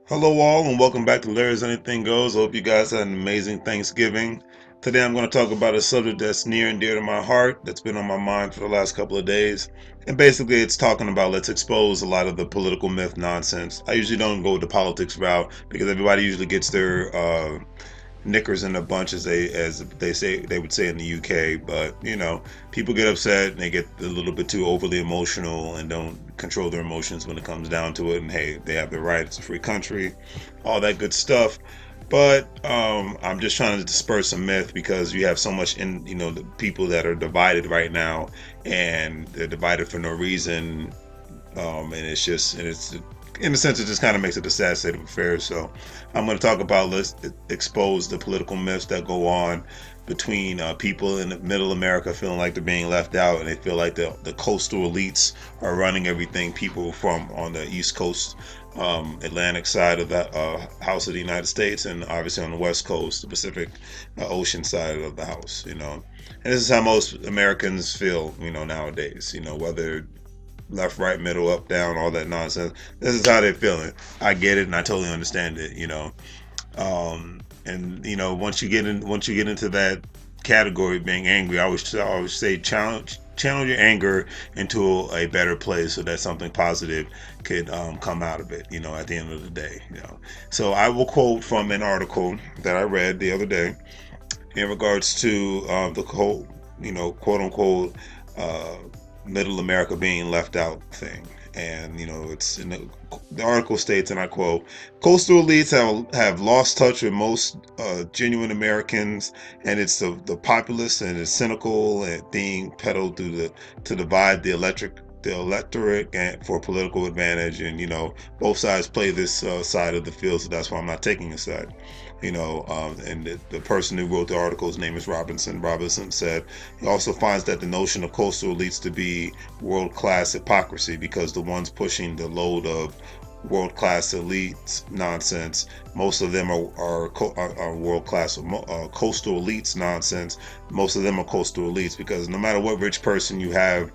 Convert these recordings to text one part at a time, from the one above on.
Hello, all, and welcome back to Larry's Anything Goes. I hope you guys had an amazing Thanksgiving. Today, I'm going to talk about a subject that's near and dear to my heart, that's been on my mind for the last couple of days. And basically, it's talking about let's expose a lot of the political myth nonsense. I usually don't go the politics route because everybody usually gets their knickers in a bunch, as they would say in the UK. But people get upset and they get a little bit too overly emotional and don't control their emotions when it comes down to it. And hey, they have the right; it's a free country, all that good stuff. But I'm just trying to disperse some myth because you have so much in the people that are divided right now, and they're divided for no reason. And it's in a sense, it just kind of makes it a sad state of affairs. So I'm going to talk about, let's expose the political myths that go on between people in middle America feeling like they're being left out, and they feel like the coastal elites are running everything. People from on the East Coast, Atlantic side of the house of the United States, and obviously on the West Coast, the Pacific Ocean side of the house. And this is how most Americans feel, nowadays. Whether left, right, middle, up, down, all that nonsense. This is how they're feeling. I get it, and I totally understand it. And once you get into that category of being angry, I always say channel your anger into a better place so that something positive could come out of it. At the end of the day. So I will quote from an article that I read the other day in regards to the whole, quote unquote, uh, middle America being left out thing. And it's in the article states, and I quote: "Coastal elites have lost touch with most genuine Americans, and it's the populace and it's cynical and being peddled through to divide the electorate and for political advantage. And both sides play this side of the field, so that's why I'm not taking a side." And the person who wrote the article's name is Robinson. Robinson said he also finds that the notion of coastal elites to be world-class hypocrisy, because the ones pushing the load of world-class elites nonsense, most of them are world-class coastal elites nonsense. Most of them are coastal elites, because no matter what rich person you have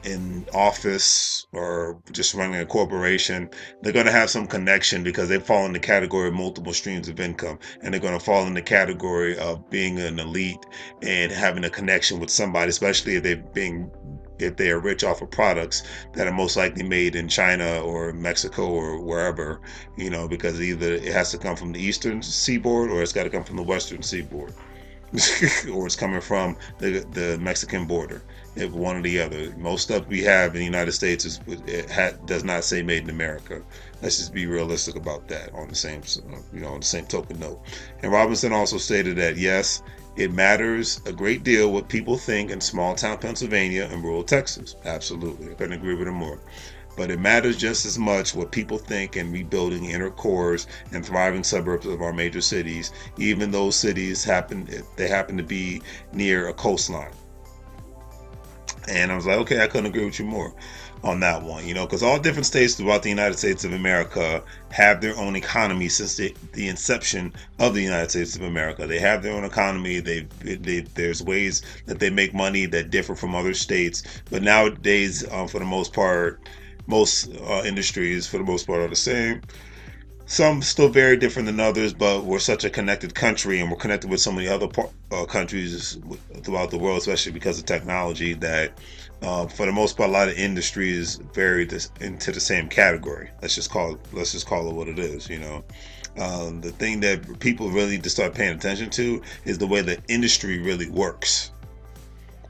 in office or just running a corporation, they're going to have some connection because they fall in the category of multiple streams of income, and they're going to fall in the category of being an elite and having a connection with somebody, especially if they are rich off of products that are most likely made in China or Mexico or wherever, because either it has to come from the eastern seaboard or it's got to come from the western seaboard. Or it's coming from the Mexican border. If one or the other. Most stuff we have in the United States does not say "Made in America." Let's just be realistic about that. On the same on the same token note. And Robinson also stated that yes, it matters a great deal what people think in small town Pennsylvania and rural Texas. Absolutely, I couldn't agree with him more. But it matters just as much what people think in rebuilding inner cores and thriving suburbs of our major cities, even those cities happen to be near a coastline. And I was like, okay, I couldn't agree with you more on that one, because all different states throughout the United States of America have their own economy since the inception of the United States of America. They have their own economy. There's ways that they make money that differ from other states. But nowadays, for the most part, most industries, for the most part, are the same. Some still very different than others, but we're such a connected country, and we're connected with so many other countries throughout the world, especially because of technology, that for the most part, a lot of industries vary into the same category. Let's just call it what it is. The thing that people really need to start paying attention to is the way the industry really works.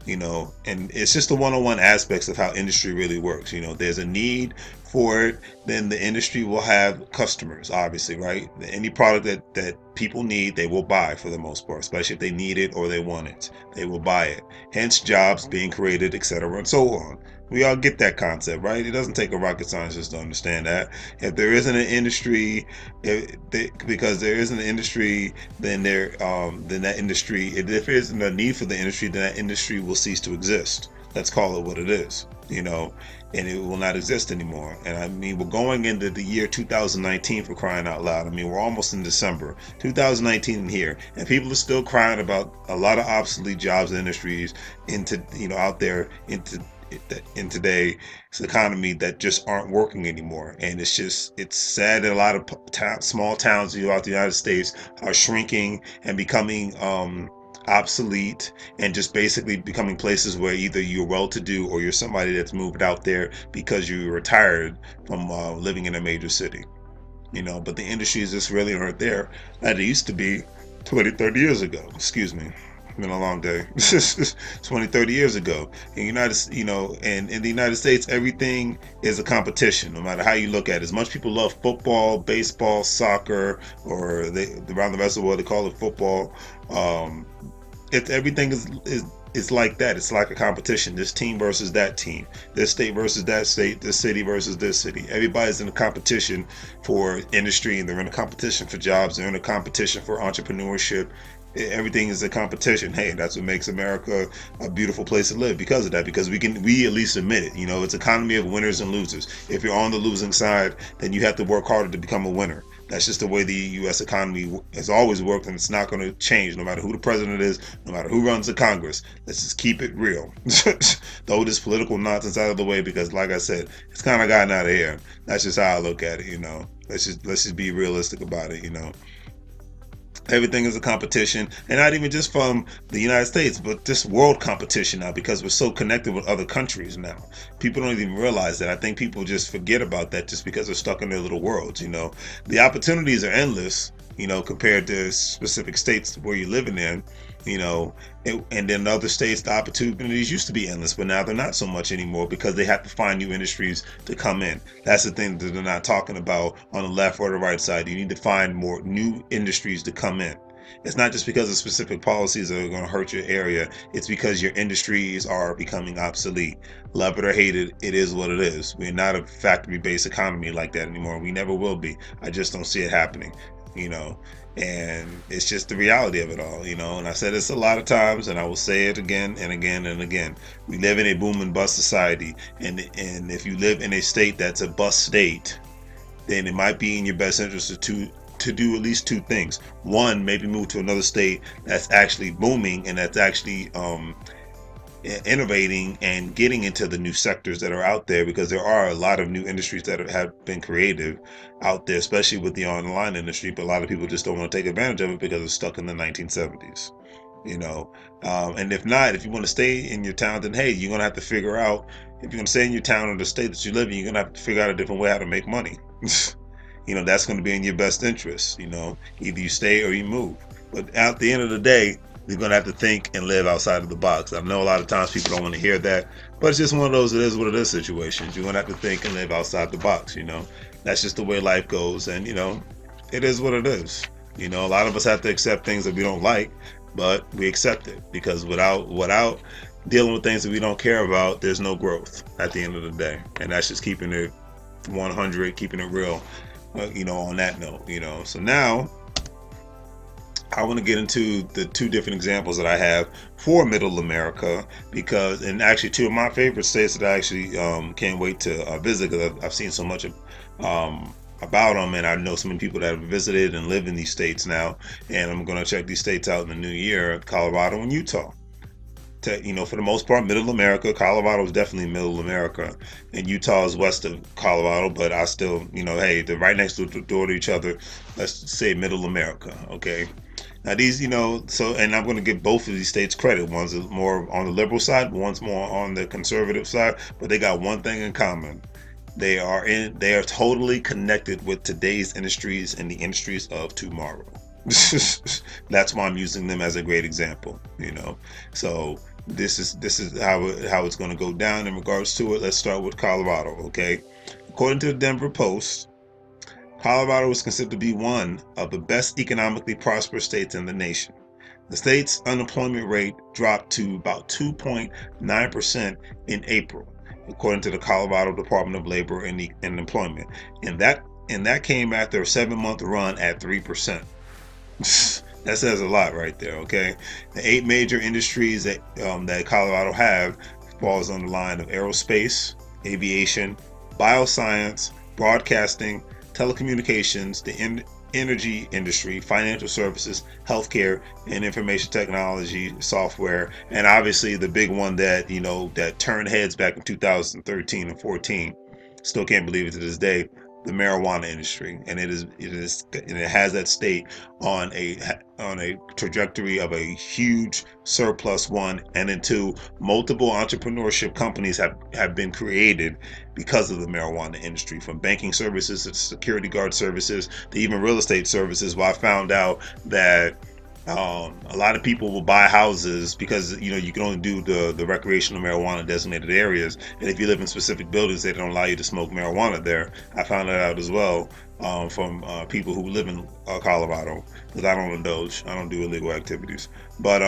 And it's just the one-on-one aspects of how industry really works. There's a need for it, then the industry will have customers, obviously, right? Any product that people need, they will buy for the most part, especially if they need it or they want it. They will buy it. Hence jobs being created, etc., and so on. We all get that concept, right? It doesn't take a rocket scientist to understand that. If there isn't an industry, because there isn't an industry, then that industry, if there isn't a need for the industry, then that industry will cease to exist. Let's call it what it is, and it will not exist anymore. And I mean, we're going into the year 2019, for crying out loud. I mean, we're almost in December 2019 here, and people are still crying about a lot of obsolete jobs and industries out there in today's economy that just aren't working anymore. And it's sad that a lot of small towns throughout the United States are shrinking and becoming obsolete, and just basically becoming places where either you're well-to-do or you're somebody that's moved out there because you retired from living in a major city. But the industries just really aren't there that it used to be 20, 30 years ago. Excuse me. It's been a long day. 20, 30 years ago. And in the United States, everything is a competition, no matter how you look at it. As much people love football, baseball, soccer, or around the rest of the world, they call it football. Everything is like that. It's like a competition. This team versus that team. This state versus that state. This city versus this city. Everybody's in a competition for industry, and they're in a competition for jobs. They're in a competition for entrepreneurship. Everything is a competition. Hey, that's what makes America a beautiful place to live, because of that. Because we at least admit it. It's economy of winners and losers. If you're on the losing side, then you have to work harder to become a winner. That's just the way the U.S. economy has always worked, and it's not going to change no matter who the president is, no matter who runs the Congress. Let's just keep it real. Throw this political nonsense out of the way, because, like I said, it's kind of gotten out of hand. That's just how I look at it. Let's just be realistic about it. Everything is a competition, and not even just from the United States, but just world competition now, because we're so connected with other countries now. People don't even realize that. I think people just forget about that just because they're stuck in their little worlds. The opportunities are endless, compared to specific states where you're living in. And then other states, the opportunities used to be endless, but now they're not so much anymore, because they have to find new industries to come in. That's the thing that they're not talking about on the left or the right side. You need to find more new industries to come in. It's not just because of specific policies that are going to hurt your area. It's because your industries are becoming obsolete. Love it or hate it, it is what it is. We're not a factory-based economy like that anymore. We never will be. I just don't see it happening. And it's just the reality of it all, and I said this a lot of times, and I will say it again and again and again. We live in a boom and bust society, and if you live in a state that's a bust state, then it might be in your best interest to do at least two things. One, maybe move to another state that's actually booming and that's actually innovating and getting into the new sectors that are out there, because there are a lot of new industries that have been creative out there, especially with the online industry, but a lot of people just don't want to take advantage of it because it's stuck in the 1970s. And if not, if you want to stay in your town, then hey, you're going to have to figure out, if you're going to stay in your town or the state that you live in, you're going to have to figure out a different way how to make money. That's going to be in your best interest. Either you stay or you move. But at the end of the day, you're going to have to think and live outside of the box. I know a lot of times people don't want to hear that, but it's just one of those it is what it is situations. You're going to have to think and live outside the box. That's just the way life goes. And, it is what it is. A lot of us have to accept things that we don't like, but we accept it, because without dealing with things that we don't care about, there's no growth at the end of the day. And that's just keeping it 100, keeping it real, on that note. So now I want to get into the two different examples that I have for Middle America, and actually two of my favorite states that I actually can't wait to visit, because I've seen so much about them, and I know so many people that have visited and live in these states now, and I'm going to check these states out in the new year: Colorado and Utah. For the most part, Middle America. Colorado is definitely Middle America, and Utah is west of Colorado, but I still, hey, they're right next door to each other. Let's say Middle America, okay? Now these, and I'm going to give both of these states credit. One's more on the liberal side, one's more on the conservative side, but they got one thing in common. They are totally connected with today's industries and the industries of tomorrow. That's why I'm using them as a great example, So this is how it's going to go down in regards to it. Let's start with Colorado, okay? According to the Denver Post, Colorado is considered to be one of the best economically prosperous states in the nation. The state's unemployment rate dropped to about 2.9% in April, according to the Colorado Department of Labor and Employment. And that came after a 7-month run at 3%. That says a lot right there, okay? The 8 major industries that Colorado have falls on the line of aerospace, aviation, bioscience, broadcasting, telecommunications, the energy industry, financial services, healthcare, and information technology, software, and obviously the big one that that turned heads back in 2013 and 14. Still can't believe it to this day. The marijuana industry, and it has that state on a trajectory of a huge surplus. One, and then two, multiple entrepreneurship companies have been created because of the marijuana industry, from banking services to security guard services to even real estate services. Well, I found out that a lot of people will buy houses because you can only do the recreational marijuana designated areas, and if you live in specific buildings, they don't allow you to smoke marijuana there. I found that out as well from people who live in Colorado, because I don't indulge, I don't do illegal activities. But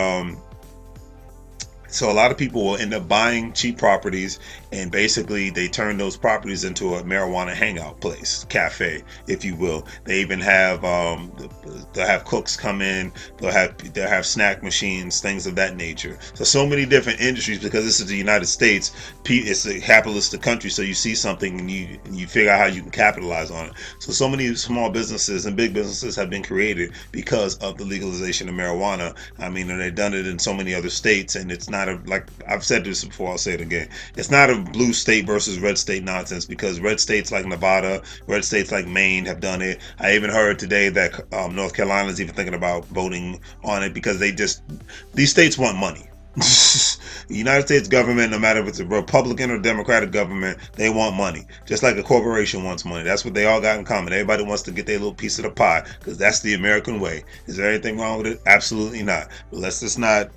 so a lot of people will end up buying cheap properties, and basically they turn those properties into a marijuana hangout place, cafe, if you will. They even have they'll have cooks come in, they'll have snack machines, things of that nature. So many different industries, because this is the United States. It's a capitalistic country, so you see something and you figure out how you can capitalize on it. So many small businesses and big businesses have been created because of the legalization of marijuana. I mean, and they've done it in so many other states, and it's not like I've said this before, I'll say it again. It's not a blue state versus red state nonsense, because red states like Nevada, red states like Maine have done it. I even heard today that North Carolina is even thinking about voting on it, because these states want money. The United States government, no matter if it's a Republican or Democratic government, they want money. Just like a corporation wants money. That's what they all got in common. Everybody wants to get their little piece of the pie, because that's the American way. Is there anything wrong with it? Absolutely not. But let's not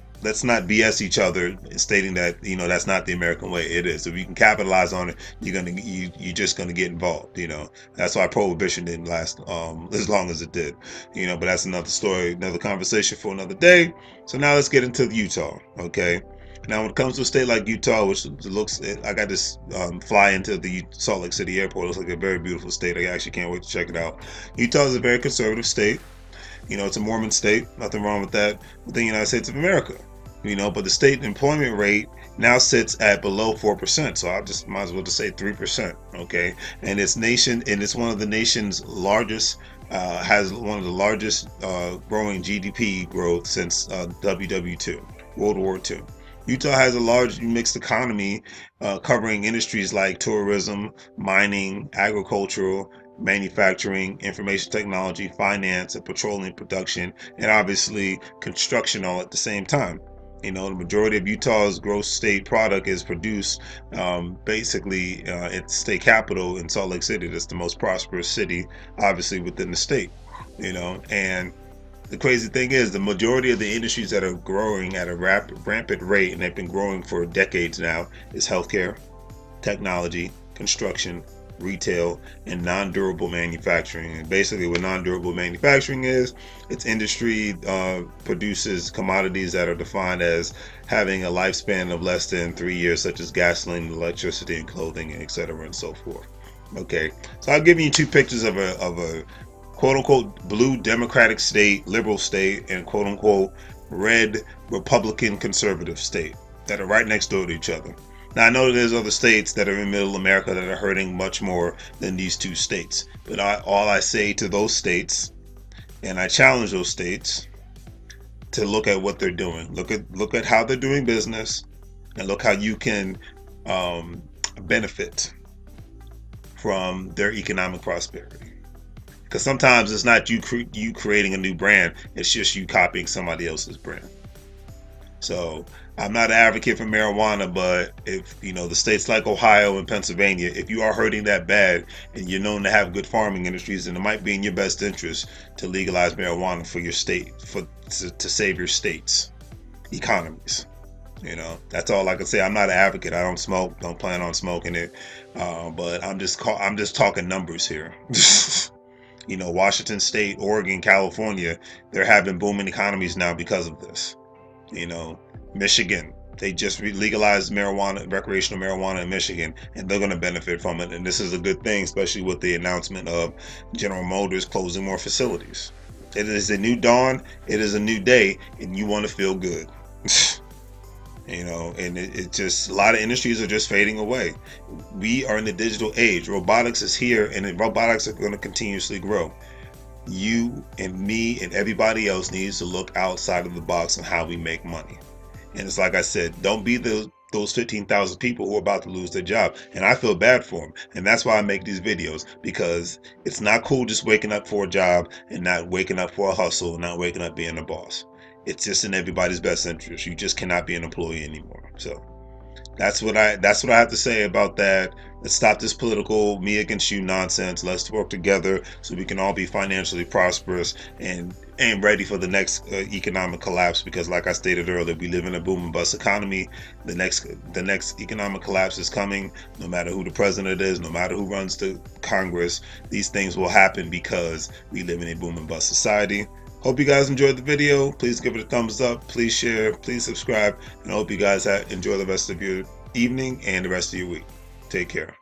BS each other stating that that's not the American way. It is. If you can capitalize on it, you're just gonna get involved. That's why prohibition didn't last as long as it did. But that's another story, another conversation for another day. So now let's get into Utah. Okay. Now, when it comes to a state like Utah, which looks, I got this fly into the Salt Lake City airport. It looks like a very beautiful state. I actually can't wait to check it out. Utah is a very conservative state. It's a Mormon state. Nothing wrong with that within the United States of America. But the state employment rate now sits at below 4%. So I just might as well just say 3%. Okay. And it's one of the nation's largest, has one of the largest growing GDP growth since WW2, World War II. Utah has a large mixed economy covering industries like tourism, mining, agricultural, manufacturing, information technology, finance, and petroleum production, and obviously construction all at the same time. The majority of Utah's gross state product is produced basically at the state capital in Salt Lake City. That's the most prosperous city, obviously, within the state. And the crazy thing is, the majority of the industries that are growing at a rampant rate, and they've been growing for decades now, is healthcare, technology, construction, retail, and non-durable manufacturing. And basically what non-durable manufacturing is, it's industry produces commodities that are defined as having a lifespan of less than 3 years, such as gasoline, electricity, and clothing, etc., and so forth. Okay, so I'll give you two pictures of a quote-unquote blue Democratic state, liberal state, and quote-unquote red Republican conservative state that are right next door to each other. Now, I know there's other states that are in middle America that are hurting much more than these two states. But all I say to those states, and I challenge those states to look at what they're doing. Look at how they're doing business, and look how you can benefit from their economic prosperity. Because sometimes it's not you creating a new brand, it's just you copying somebody else's brand. So I'm not an advocate for marijuana, but if the states like Ohio and Pennsylvania, if you are hurting that bad and you're known to have good farming industries, then it might be in your best interest to legalize marijuana for your state, to save your state's economies. That's all I can say. I'm not an advocate. I don't smoke. Don't plan on smoking it. But I'm just talking numbers here. Washington State, Oregon, California, they're having booming economies now because of this. Michigan, they just legalized recreational marijuana in Michigan, and they're going to benefit from it. And this is a good thing, especially with the announcement of General Motors closing more facilities. It is a new dawn. It is a new day, and you want to feel good. And it just, a lot of industries are just fading away. We are in the digital age. Robotics is here, and robotics are going to continuously grow. you and me and everybody else needs to look outside of the box on how we make money. And it's like I said, don't be those 15,000 people who are about to lose their job. And I feel bad for them. And that's why I make these videos, because it's not cool just waking up for a job and not waking up for a hustle, not waking up being a boss. It's just in everybody's best interest. You just cannot be an employee anymore. So that's what I have to say about that. Let's stop this political me against you nonsense. Let's work together so we can all be financially prosperous and ready for the next economic collapse. Because, like I stated earlier, we live in a boom and bust economy. The next economic collapse is coming. No matter who the president is, no matter who runs the Congress, these things will happen because we live in a boom and bust society. Hope you guys enjoyed the video. Please give it a thumbs up. Please share. Please subscribe. And I hope you guys enjoy the rest of your evening and the rest of your week. Take care.